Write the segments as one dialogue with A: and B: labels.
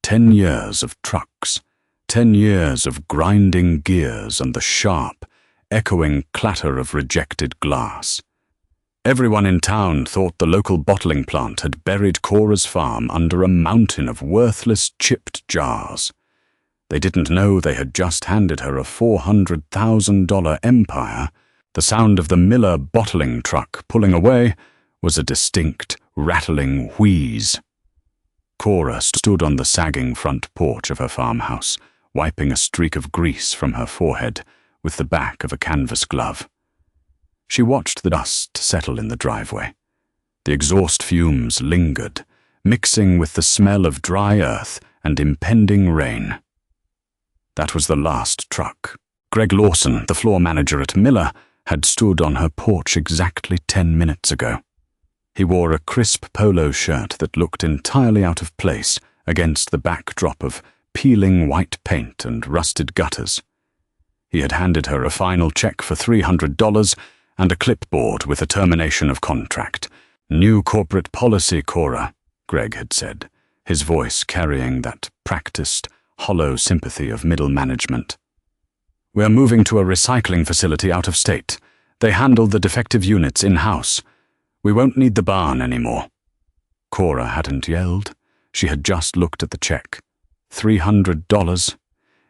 A: 10 years of trucks, 10 years of grinding gears and the sharp, echoing clatter of rejected glass. Everyone in town thought the local bottling plant had buried Cora's farm under a mountain of worthless chipped jars. They didn't know they had just handed her a $400,000 empire. The sound of the Miller bottling truck pulling away was a distinct, rattling wheeze. Cora stood on the sagging front porch of her farmhouse, wiping a streak of grease from her forehead with the back of a canvas glove. She watched the dust settle in the driveway. The exhaust fumes lingered, mixing with the smell of dry earth and impending rain. That was the last truck. Greg Lawson, the floor manager at Miller, had stood on her porch exactly 10 minutes ago. He wore a crisp polo shirt that looked entirely out of place against the backdrop of peeling white paint and rusted gutters. He had handed her a final check for $300 and a clipboard with a termination of contract. "New corporate policy, Cora," Greg had said, his voice carrying that practiced, hollow sympathy of middle management. "We're moving to a recycling facility out of state. They handled the defective units in-house. We won't need the barn anymore." Cora hadn't yelled. She had just looked at the check. $300.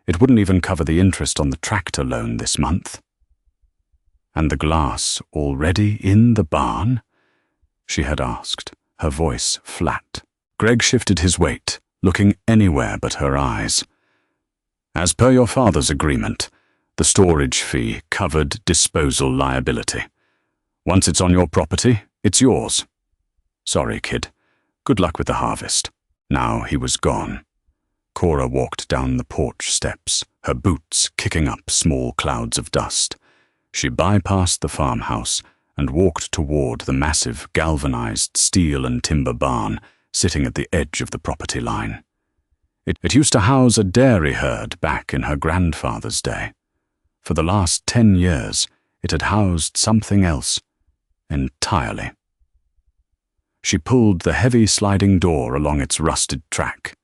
A: It wouldn't even cover the interest on the tractor loan this month. "And the glass already in the barn?" she had asked, her voice flat. Greg shifted his weight, looking anywhere but her eyes. "As per your father's agreement, the storage fee covered disposal liability. Once it's on your property, it's yours. Sorry, kid. Good luck with the harvest." Now he was gone. Cora walked down the porch steps, her boots kicking up small clouds of dust. She bypassed the farmhouse and walked toward the massive galvanized steel and timber barn sitting at the edge of the property line. It used to house a dairy herd back in her grandfather's day. For the last 10 years, it had housed something else entirely. She pulled the heavy sliding door along its rusted track.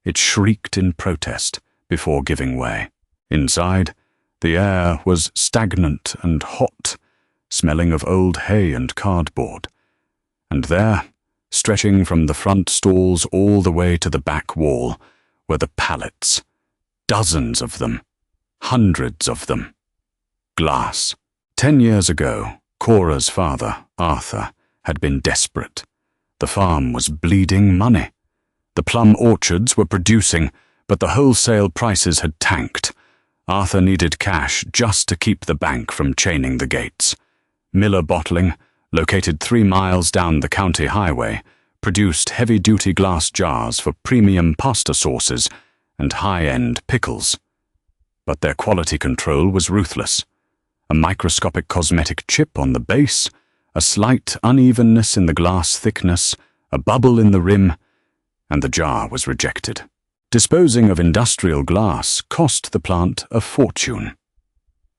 A: It shrieked in protest before giving way. Inside, the air was stagnant and hot, smelling of old hay and cardboard. And there, stretching from the front stalls all the way to the back wall, were the pallets. Dozens of them. Hundreds of them. Glass. 10 years ago, Cora's father, Arthur, had been desperate. The farm was bleeding money. The plum orchards were producing, but the wholesale prices had tanked. Arthur needed cash just to keep the bank from chaining the gates. Miller Bottling, located 3 miles down the county highway, produced heavy-duty glass jars for premium pasta sauces and high-end pickles. But their quality control was ruthless. A microscopic cosmetic chip on the base, a slight unevenness in the glass thickness, a bubble in the rim, and the jar was rejected. Disposing of industrial glass cost the plant a fortune.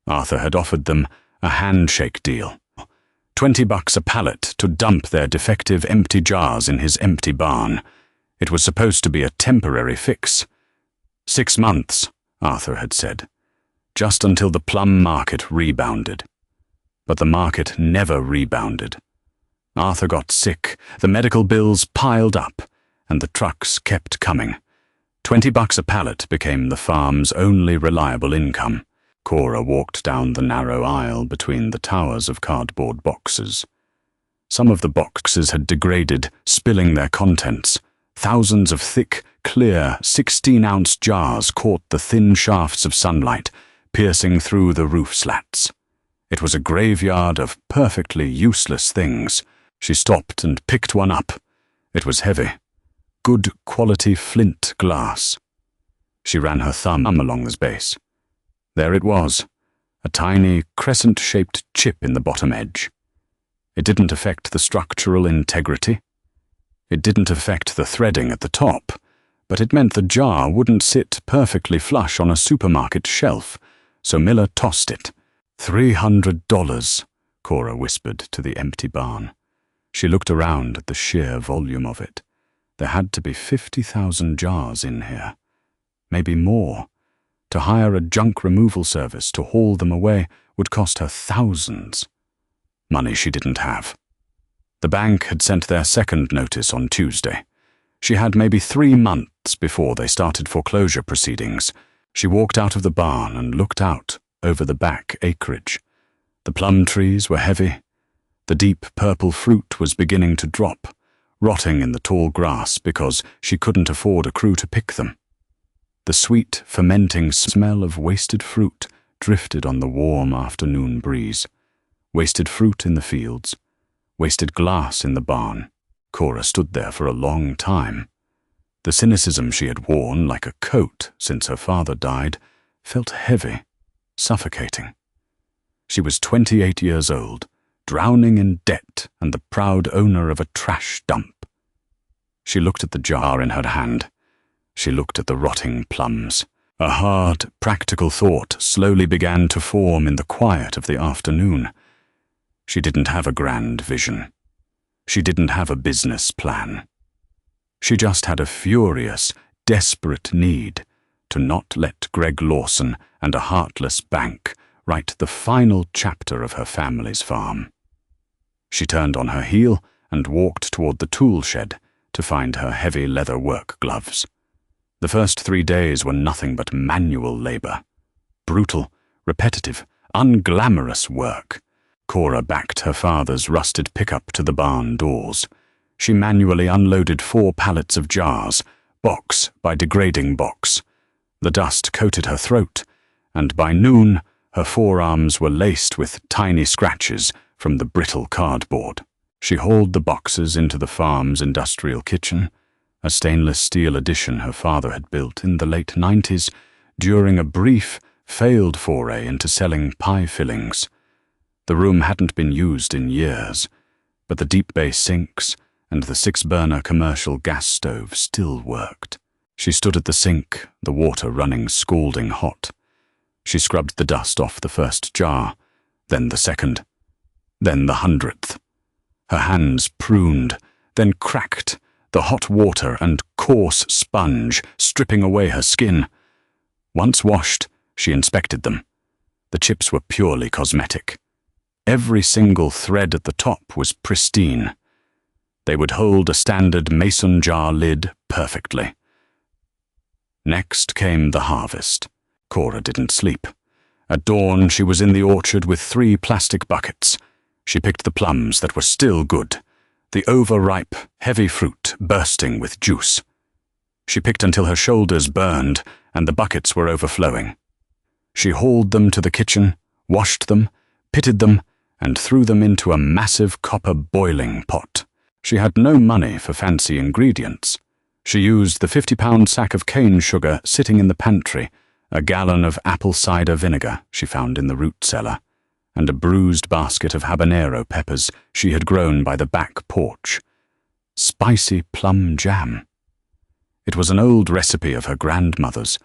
A: Arthur had offered them a handshake deal. $20 a pallet to dump their defective empty jars in his empty barn. It was supposed to be a temporary fix. 6 months, Arthur had said, just until the plum market rebounded. But the market never rebounded. Arthur got sick, the medical bills piled up, and the trucks kept coming. $20 a pallet became the farm's only reliable income. Cora walked down the narrow aisle between the towers of cardboard boxes. Some of the boxes had degraded, spilling their contents. Thousands of thick, clear, 16-ounce jars caught the thin shafts of sunlight, piercing through the roof slats. It was a graveyard of perfectly useless things. She stopped and picked one up. It was heavy. Good quality flint glass. She ran her thumb along the base. There it was, a tiny crescent-shaped chip in the bottom edge. It didn't affect the structural integrity. It didn't affect the threading at the top, but it meant the jar wouldn't sit perfectly flush on a supermarket shelf, so Miller tossed it. $300, Cora whispered to the empty barn. She looked around at the sheer volume of it. There had to be 50,000 jars in here. Maybe more. To hire a junk removal service to haul them away would cost her thousands. Money she didn't have. The bank had sent their second notice on Tuesday. She had maybe 3 months before they started foreclosure proceedings. She walked out of the barn and looked out over the back acreage. The plum trees were heavy. The deep purple fruit was beginning to drop, rotting in the tall grass because she couldn't afford a crew to pick them. The sweet, fermenting smell of wasted fruit drifted on the warm afternoon breeze. Wasted fruit in the fields, wasted glass in the barn. Cora stood there for a long time. The cynicism she had worn like a coat since her father died felt heavy, suffocating. She was 28 years old, drowning in debt and the proud owner of a trash dump. She looked at the jar in her hand. She looked at the rotting plums. A hard, practical thought slowly began to form in the quiet of the afternoon. She didn't have a grand vision. She didn't have a business plan. She just had a furious, desperate need to not let Greg Lawson and a heartless bank write the final chapter of her family's farm. She turned on her heel and walked toward the tool shed to find her heavy leather work gloves. The first 3 days were nothing but manual labor. Brutal, repetitive, unglamorous work. Cora backed her father's rusted pickup to the barn doors. She manually unloaded 4 pallets of jars, box by degrading box. The dust coated her throat, and by noon her forearms were laced with tiny scratches from the brittle cardboard. She hauled the boxes into the farm's industrial kitchen, a stainless steel addition her father had built in the late 90s during a brief, failed foray into selling pie fillings. The room hadn't been used in years, but the deep bay sinks and the 6-burner commercial gas stove still worked. She stood at the sink, the water running scalding hot. She scrubbed the dust off the first jar, then the second, then the 100th. Her hands pruned, then cracked, the hot water and coarse sponge stripping away her skin. Once washed, she inspected them. The chips were purely cosmetic. Every single thread at the top was pristine. They would hold a standard mason jar lid perfectly. Next came the harvest. Cora didn't sleep. At dawn, she was in the orchard with 3 plastic buckets. She picked the plums that were still good, the overripe, heavy fruit bursting with juice. She picked until her shoulders burned and the buckets were overflowing. She hauled them to the kitchen, washed them, pitted them, and threw them into a massive copper boiling pot. She had no money for fancy ingredients. She used the 50-pound sack of cane sugar sitting in the pantry, a gallon of apple cider vinegar she found in the root cellar, and a bruised basket of habanero peppers she had grown by the back porch. Spicy plum jam. It was an old recipe of her grandmother's,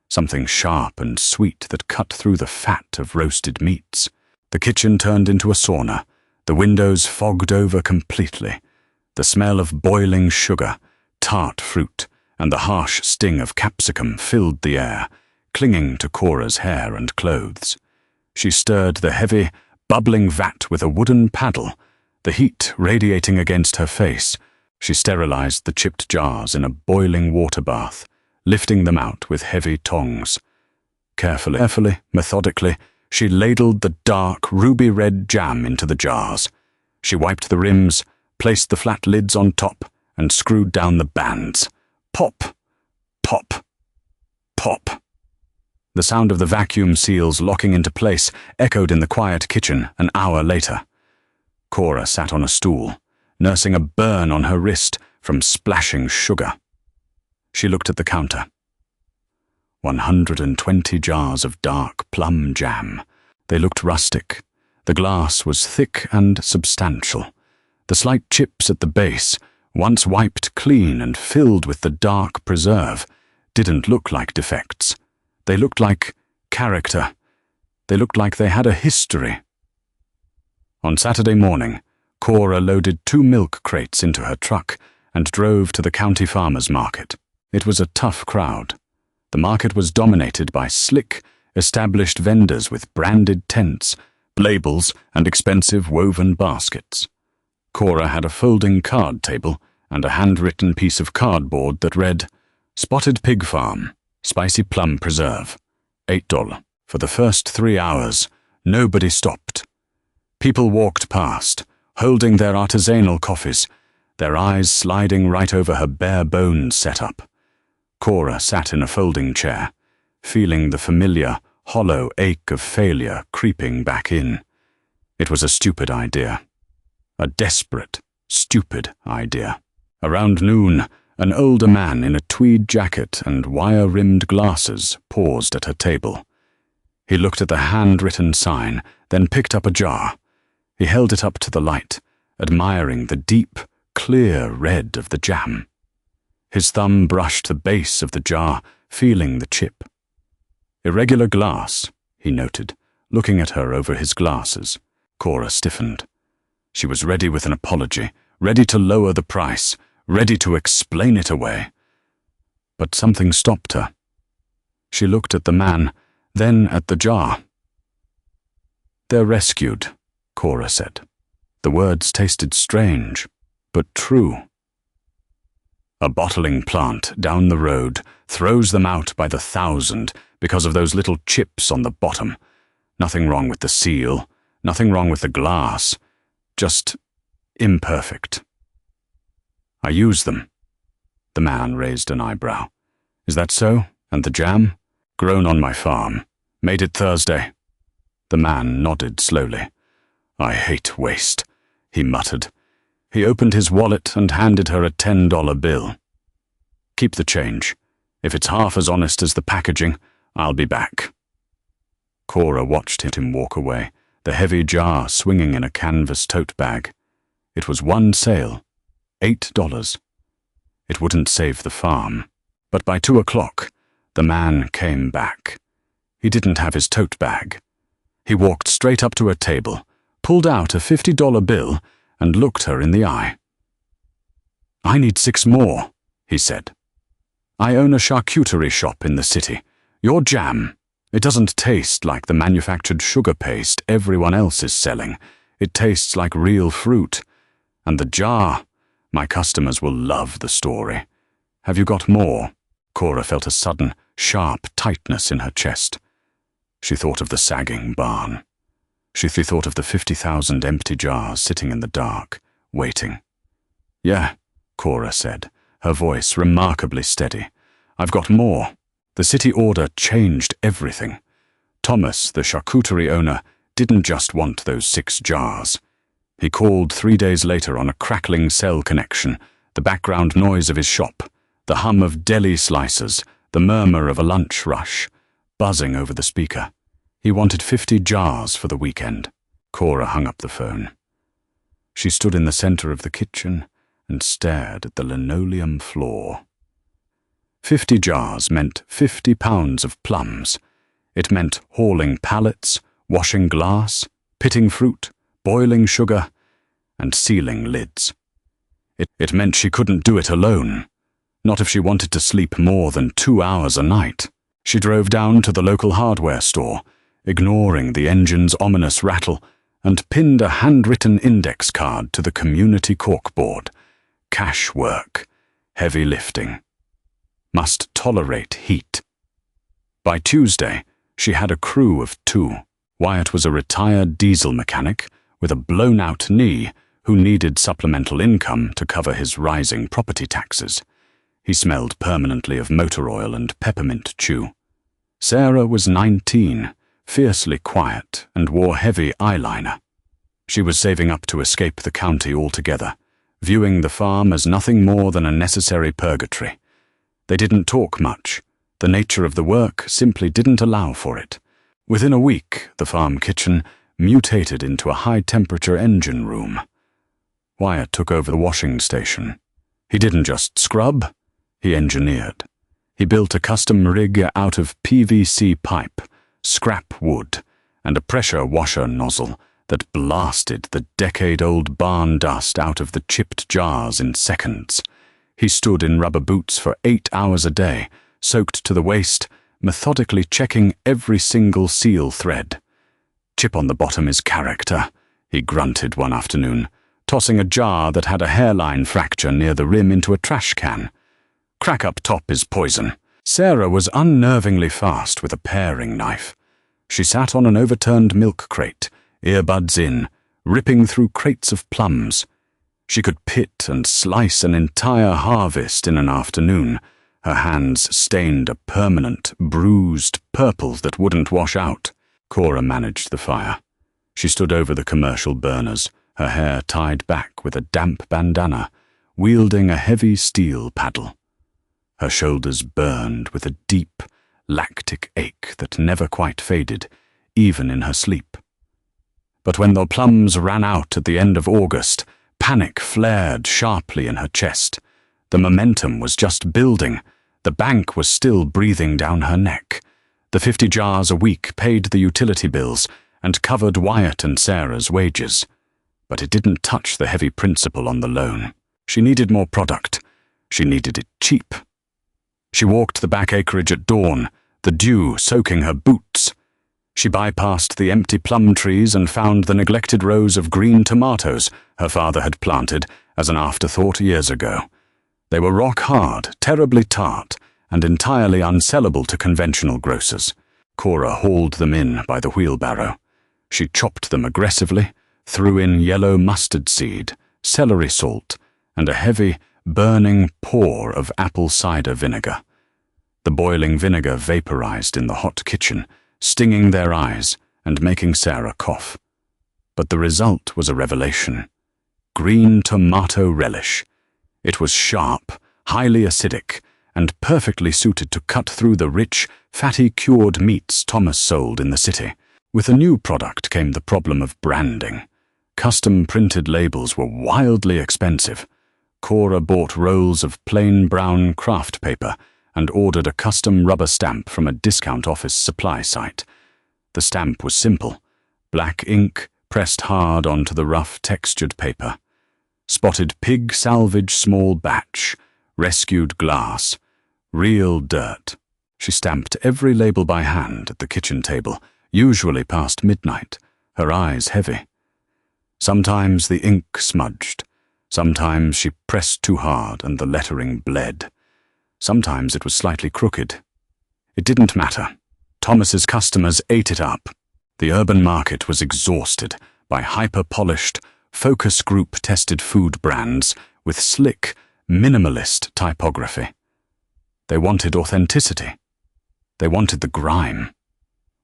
A: something sharp and sweet that cut through the fat of roasted meats. The kitchen turned into a sauna, the windows fogged over completely. The smell of boiling sugar, tart fruit, and the harsh sting of capsicum filled the air, clinging to Cora's hair and clothes. She stirred the heavy, bubbling vat with a wooden paddle, the heat radiating against her face. She sterilized the chipped jars in a boiling water bath, lifting them out with heavy tongs. Carefully, methodically, she ladled the dark, ruby-red jam into the jars. She wiped the rims, placed the flat lids on top, and screwed down the bands. Pop, pop, pop. The sound of the vacuum seals locking into place echoed in the quiet kitchen an hour later. Cora sat on a stool, nursing a burn on her wrist from splashing sugar. She looked at the counter. 120 jars of dark plum jam. They looked rustic. The glass was thick and substantial. The slight chips at the base, once wiped clean and filled with the dark preserve, didn't look like defects. They looked like character. They looked like they had a history. On Saturday morning, Cora loaded 2 milk crates into her truck and drove to the county farmers' market. It was a tough crowd. The market was dominated by slick, established vendors with branded tents, labels, and expensive woven baskets. Cora had a folding card table and a handwritten piece of cardboard that read, "Spotted Pig Farm, Spicy Plum Preserve, $8. For the first 3 hours, nobody stopped. People walked past, holding their artisanal coffees, their eyes sliding right over her bare-bones setup. Cora sat in a folding chair, feeling the familiar, hollow ache of failure creeping back in. It was a stupid idea. A desperate, stupid idea. Around noon, an older man in a tweed jacket and wire-rimmed glasses paused at her table. He looked at the handwritten sign, then picked up a jar. He held it up to the light, admiring the deep, clear red of the jam. His thumb brushed the base of the jar, feeling the chip. "Irregular glass," he noted, looking at her over his glasses. Cora stiffened. She was ready with an apology, ready to lower the price, ready to explain it away. But something stopped her. She looked at the man, then at the jar. "They're rescued," Cora said. The words tasted strange, but true. "A bottling plant down the road throws them out by the thousand because of those little chips on the bottom. Nothing wrong with the seal, nothing wrong with the glass, just imperfect. I use them." The man raised an eyebrow. "Is that so? And the jam? Grown on my farm. Made it Thursday." The man nodded slowly. "I hate waste," he muttered. He opened his wallet and handed her a $10 bill. "Keep the change. If it's half as honest as the packaging, I'll be back." Cora watched him walk away, the heavy jar swinging in a canvas tote bag. It was one sale, $8. It wouldn't save the farm. But by 2 o'clock, the man came back. He didn't have his tote bag. He walked straight up to her table, pulled out a $50 bill, and looked her in the eye. "I need 6 more, he said. "I own a charcuterie shop in the city. Your jam, it doesn't taste like the manufactured sugar paste everyone else is selling. It tastes like real fruit. And the jar, my customers will love the story. Have you got more?" Cora felt a sudden, sharp tightness in her chest. She thought of the sagging barn. She thought of the 50,000 empty jars sitting in the dark, waiting. "Yeah," Cora said, her voice remarkably steady. "I've got more. The city order changed everything. Thomas, the charcuterie owner, didn't just want those 6 jars. He called 3 days later on a crackling cell connection, the background noise of his shop, the hum of deli slicers, the murmur of a lunch rush, buzzing over the speaker. He wanted 50 jars for the weekend." Cora hung up the phone. She stood in the center of the kitchen and stared at the linoleum floor. 50 jars meant 50 pounds of plums. It meant hauling pallets, washing glass, pitting fruit, boiling sugar, and sealing lids. It meant she couldn't do it alone, not if she wanted to sleep more than 2 hours a night. She drove down to the local hardware store, ignoring the engine's ominous rattle, and pinned a handwritten index card to the community corkboard. Cash work, heavy lifting. Must tolerate heat. By Tuesday, she had a crew of 2. Wyatt was a retired diesel mechanic with a blown-out knee who needed supplemental income to cover his rising property taxes. He smelled permanently of motor oil and peppermint chew. Sarah was 19, fiercely quiet, and wore heavy eyeliner. She was saving up to escape the county altogether, viewing the farm as nothing more than a necessary purgatory. They didn't talk much. The nature of the work simply didn't allow for it. Within a week, the farm kitchen mutated into a high-temperature engine room. Wyatt took over the washing station. He didn't just scrub, he engineered. He built a custom rig out of PVC pipe, scrap wood, and a pressure washer nozzle that blasted the decade-old barn dust out of the chipped jars in seconds. He stood in rubber boots for 8 hours a day, soaked to the waist, methodically checking every single seal thread. "Chip on the bottom is character," he grunted one afternoon, tossing a jar that had a hairline fracture near the rim into a trash can. "Crack up top is poison." Sarah was unnervingly fast with a paring knife. She sat on an overturned milk crate, earbuds in, ripping through crates of plums. She could pit and slice an entire harvest in an afternoon, her hands stained a permanent, bruised purple that wouldn't wash out. Cora managed the fire. She stood over the commercial burners, her hair tied back with a damp bandana, wielding a heavy steel paddle. Her shoulders burned with a deep, lactic ache that never quite faded, even in her sleep. But when the plums ran out at the end of August, panic flared sharply in her chest. The momentum was just building. The bank was still breathing down her neck. The 50 jars a week paid the utility bills and covered Wyatt and Sarah's wages. But it didn't touch the heavy principal on the loan. She needed more product. She needed it cheap. She walked the back acreage at dawn, the dew soaking her boots. She bypassed the empty plum trees and found the neglected rows of green tomatoes her father had planted as an afterthought years ago. They were rock-hard, terribly tart, and entirely unsellable to conventional grocers. Cora hauled them in by the wheelbarrow. She chopped them aggressively, threw in yellow mustard seed, celery salt, and a heavy, burning pour of apple cider vinegar. The boiling vinegar vaporized in the hot kitchen, stinging their eyes and making Sarah cough. But the result was a revelation. Green tomato relish. It was sharp, highly acidic, and perfectly suited to cut through the rich, fatty cured meats Thomas sold in the city. With a new product came the problem of branding. Custom-printed labels were wildly expensive. Cora bought rolls of plain brown craft paper and ordered a custom rubber stamp from a discount office supply site. The stamp was simple: black ink pressed hard onto the rough textured paper. Spotted pig salvage small batch, rescued glass, real dirt. She stamped every label by hand at the kitchen table, usually past midnight, her eyes heavy. Sometimes the ink smudged. Sometimes she pressed too hard and the lettering bled. Sometimes it was slightly crooked. It didn't matter. Thomas's customers ate it up. The urban market was exhausted by hyper-polished, focus group-tested food brands with slick, minimalist typography. They wanted authenticity. They wanted the grime.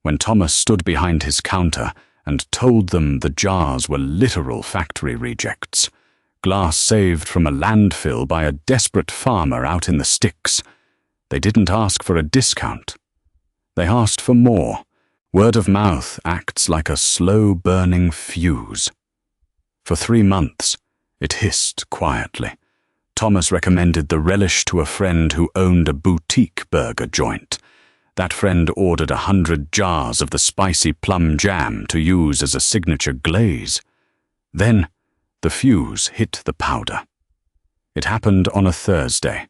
A: When Thomas stood behind his counter and told them the jars were literal factory rejects, glass saved from a landfill by a desperate farmer out in the sticks, they didn't ask for a discount. They asked for more. Word of mouth acts like a slow-burning fuse. For 3 months, it hissed quietly. Thomas recommended the relish to a friend who owned a boutique burger joint. That friend ordered 100 jars of the spicy plum jam to use as a signature glaze. Then, the fuse hit the powder. It happened on a Thursday.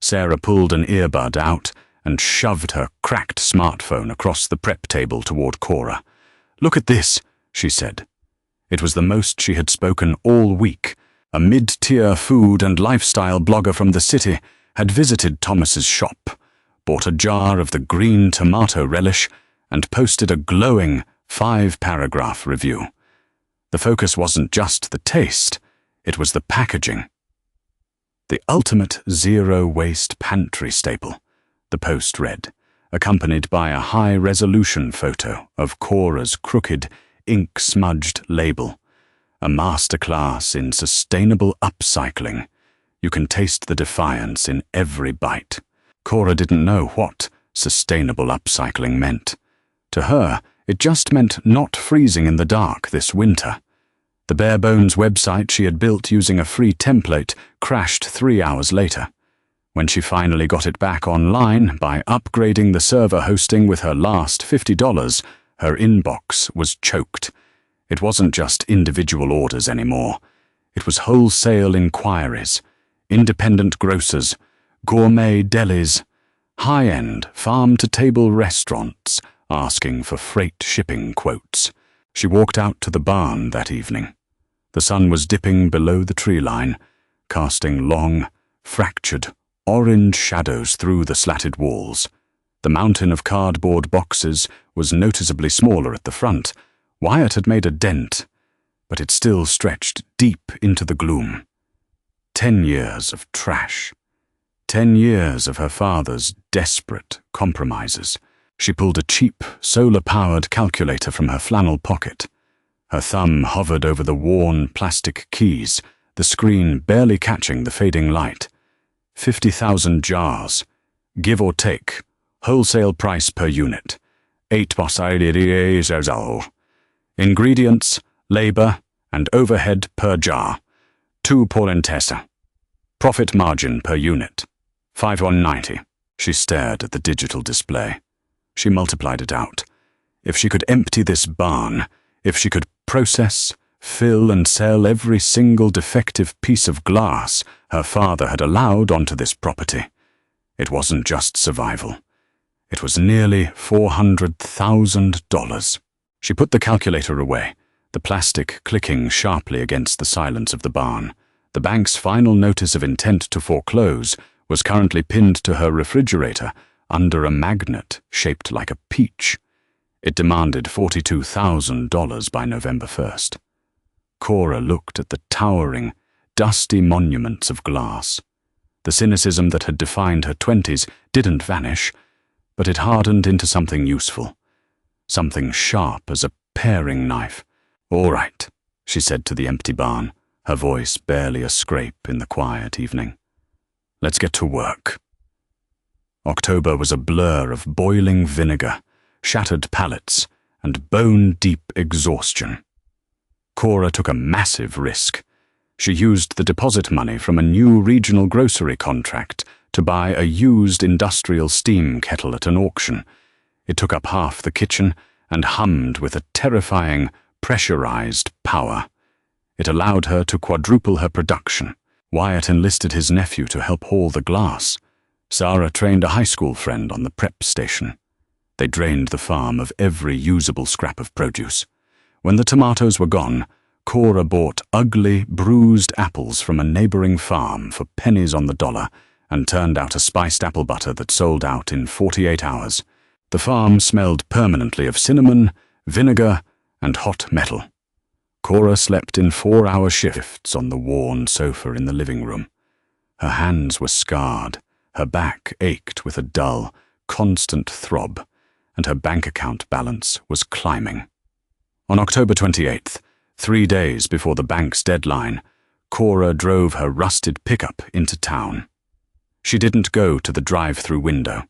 A: Sarah pulled an earbud out and shoved her cracked smartphone across the prep table toward Cora. "Look at this," she said. It was the most she had spoken all week. A mid-tier food and lifestyle blogger from the city had visited Thomas's shop, bought a jar of the green tomato relish, and posted a glowing 5-paragraph review. The focus wasn't just the taste, it was the packaging. "The ultimate zero-waste pantry staple," the post read, accompanied by a high-resolution photo of Cora's crooked, ink-smudged label. "A masterclass in sustainable upcycling. You can taste the defiance in every bite." Cora didn't know what sustainable upcycling meant. To her, it just meant not freezing in the dark this winter. The bare-bones website she had built using a free template crashed 3 hours later. When she finally got it back online by upgrading the server hosting with her last $50, her inbox was choked. It wasn't just individual orders anymore. It was wholesale inquiries, independent grocers, gourmet delis, high-end farm-to-table restaurants asking for freight shipping quotes. She walked out to the barn that evening. The sun was dipping below the tree line, casting long, fractured, orange shadows through the slatted walls. The mountain of cardboard boxes was noticeably smaller at the front. Wyatt had made a dent, but it still stretched deep into the gloom. 10 years of trash. 10 years of her father's desperate compromises. She pulled a cheap, solar-powered calculator from her flannel pocket. Her thumb hovered over the worn plastic keys, the screen barely catching the fading light. 50,000 jars, give or take, wholesale price per unit. 8 ingredients, labor, and overhead per jar. 2 polentessa. Profit margin per unit. 5190. She stared at the digital display. She multiplied it out. If she could empty this barn, if she could process, fill and sell every single defective piece of glass her father had allowed onto this property, it wasn't just survival. It was nearly $400,000. She put the calculator away, the plastic clicking sharply against the silence of the barn. The bank's final notice of intent to foreclose was currently pinned to her refrigerator under a magnet shaped like a peach. It demanded $42,000 by November 1st. Cora looked at the towering, dusty monuments of glass. The cynicism that had defined her 20s didn't vanish, but it hardened into something useful, something sharp as a paring knife. "All right," she said to the empty barn, her voice barely a scrape in the quiet evening. "Let's get to work." October was a blur of boiling vinegar, shattered pallets, and bone-deep exhaustion. Cora took a massive risk. She used the deposit money from a new regional grocery contract to buy a used industrial steam kettle at an auction. It took up half the kitchen and hummed with a terrifying, pressurized power. It allowed her to quadruple her production. Wyatt enlisted his nephew to help haul the glass. Sarah trained a high school friend on the prep station. They drained the farm of every usable scrap of produce. When the tomatoes were gone, Cora bought ugly, bruised apples from a neighboring farm for pennies on the dollar and turned out a spiced apple butter that sold out in 48 hours. The farm smelled permanently of cinnamon, vinegar, and hot metal. Cora slept in 4-hour shifts on the worn sofa in the living room. Her hands were scarred, her back ached with a dull, constant throb, and her bank account balance was climbing. On October 28th, 3 days before the bank's deadline, Cora drove her rusted pickup into town. She didn't go to the drive-through window.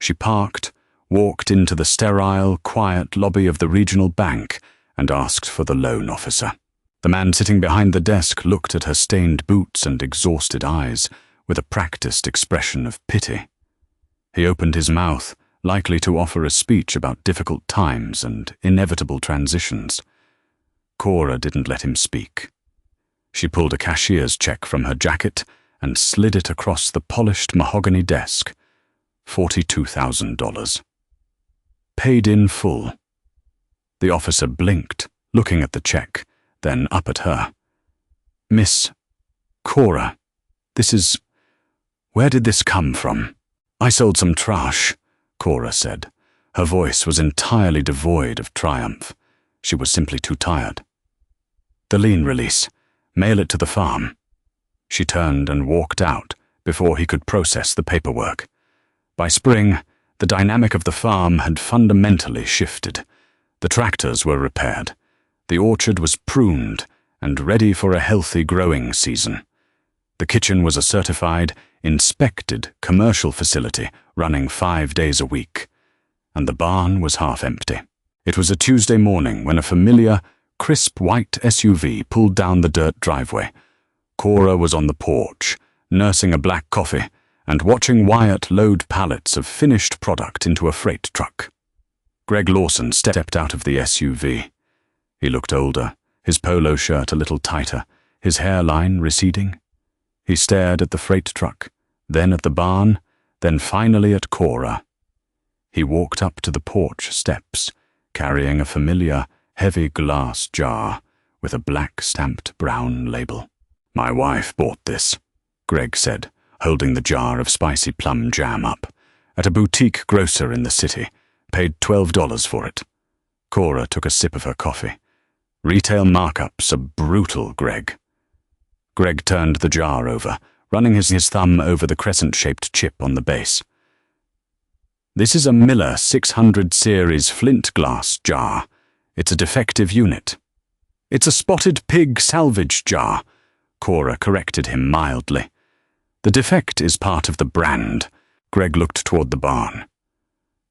A: She parked, walked into the sterile, quiet lobby of the regional bank, and asked for the loan officer. The man sitting behind the desk looked at her stained boots and exhausted eyes with a practiced expression of pity. He opened his mouth, likely to offer a speech about difficult times and inevitable transitions. Cora didn't let him speak. She pulled a cashier's check from her jacket and slid it across the polished mahogany desk. $42,000. Paid in full. The officer blinked, looking at the check, then up at her. "Miss Cora, where did this come from?" "I sold some trash," Cora said. Her voice was entirely devoid of triumph. She was simply too tired. "The lien release. Mail it to the farm." She turned and walked out before he could process the paperwork. By spring, the dynamic of the farm had fundamentally shifted. The tractors were repaired. The orchard was pruned and ready for a healthy growing season. The kitchen was a certified, inspected commercial facility running 5 days a week, and the barn was half empty. It was a Tuesday morning when a familiar, crisp white SUV pulled down the dirt driveway. Cora was on the porch, nursing a black coffee and watching Wyatt load pallets of finished product into a freight truck. Greg Lawson stepped out of the SUV. He looked older, his polo shirt a little tighter, his hairline receding. He stared at the freight truck, then at the barn, then finally at Cora. He walked up to the porch steps, carrying a familiar, heavy glass jar with a black stamped brown label. "My wife bought this," Greg said, holding the jar of spicy plum jam up, "at a boutique grocer in the city. Paid $12 for it." Cora took a sip of her coffee. "Retail markups are brutal, Greg." Greg turned the jar over, running his thumb over the crescent-shaped chip on the base. "This is a Miller 600 series flint glass jar. It's a defective unit." "It's a spotted pig salvage jar," Cora corrected him mildly. "The defect is part of the brand." Greg looked toward the barn.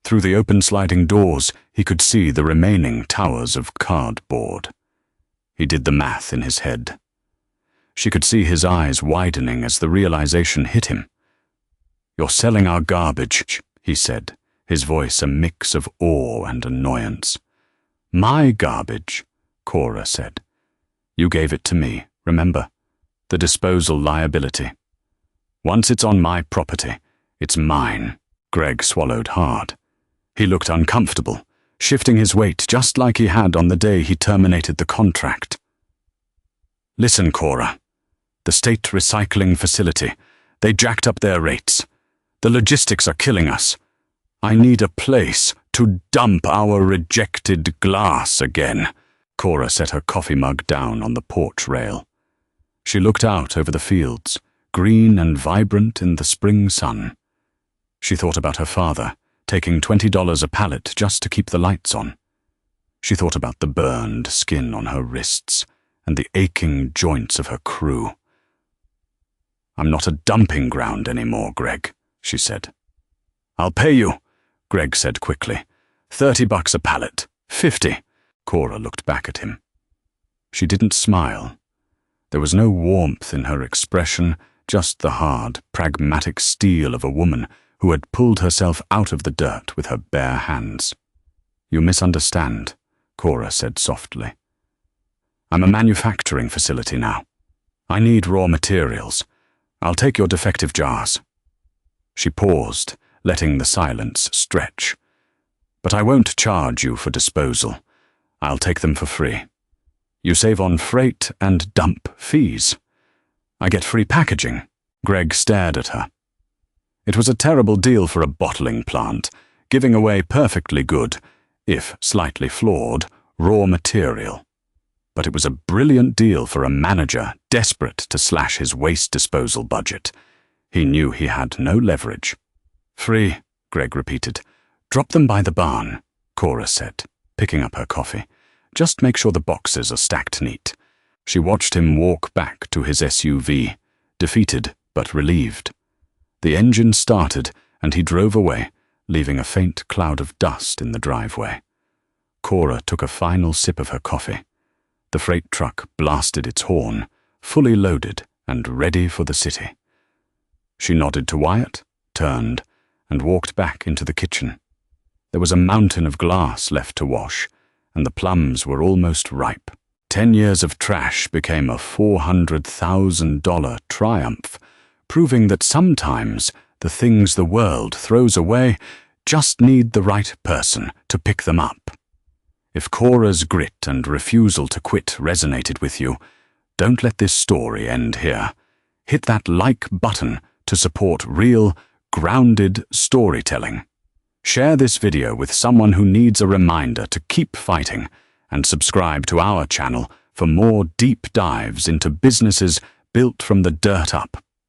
A: Through the open sliding doors, he could see the remaining towers of cardboard. He did the math in his head. She could see his eyes widening as the realization hit him. "You're selling our garbage," he said, his voice a mix of awe and annoyance. "My garbage," Cora said. "You gave it to me, remember? The disposal liability. Once it's on my property, it's mine." Greg swallowed hard. He looked uncomfortable, shifting his weight just like he had on the day he terminated the contract. "Listen, Cora. The state recycling facility, they jacked up their rates. The logistics are killing us. I need a place to dump our rejected glass again." Cora set her coffee mug down on the porch rail. She looked out over the fields, green and vibrant in the spring sun. She thought about her father, taking $20 a pallet just to keep the lights on. She thought about the burned skin on her wrists and the aching joints of her crew. "I'm not a dumping ground anymore, Greg," she said. "I'll pay you," Greg said quickly. $30 a pallet. 50. Cora looked back at him. She didn't smile. There was no warmth in her expression, just the hard, pragmatic steel of a woman who had pulled herself out of the dirt with her bare hands. "You misunderstand," Cora said softly. "I'm a manufacturing facility now. I need raw materials. I'll take your defective jars." She paused, letting the silence stretch. "But I won't charge you for disposal. I'll take them for free. You save on freight and dump fees. I get free packaging." Greg stared at her. It was a terrible deal for a bottling plant, giving away perfectly good, if slightly flawed, raw material. But it was a brilliant deal for a manager desperate to slash his waste disposal budget. He knew he had no leverage. "Free," Greg repeated. "Drop them by the barn," Cora said, picking up her coffee. "Just make sure the boxes are stacked neat." She watched him walk back to his SUV, defeated but relieved. The engine started, and he drove away, leaving a faint cloud of dust in the driveway. Cora took a final sip of her coffee. The freight truck blasted its horn, fully loaded and ready for the city. She nodded to Wyatt, turned, and walked back into the kitchen. There was a mountain of glass left to wash, and the plums were almost ripe. 10 years of trash became a $400,000 triumph, proving that sometimes the things the world throws away just need the right person to pick them up. If Cora's grit and refusal to quit resonated with you, don't let this story end here. Hit that like button to support real, grounded storytelling. Share this video with someone who needs a reminder to keep fighting, and subscribe to our channel for more deep dives into businesses built from the dirt up.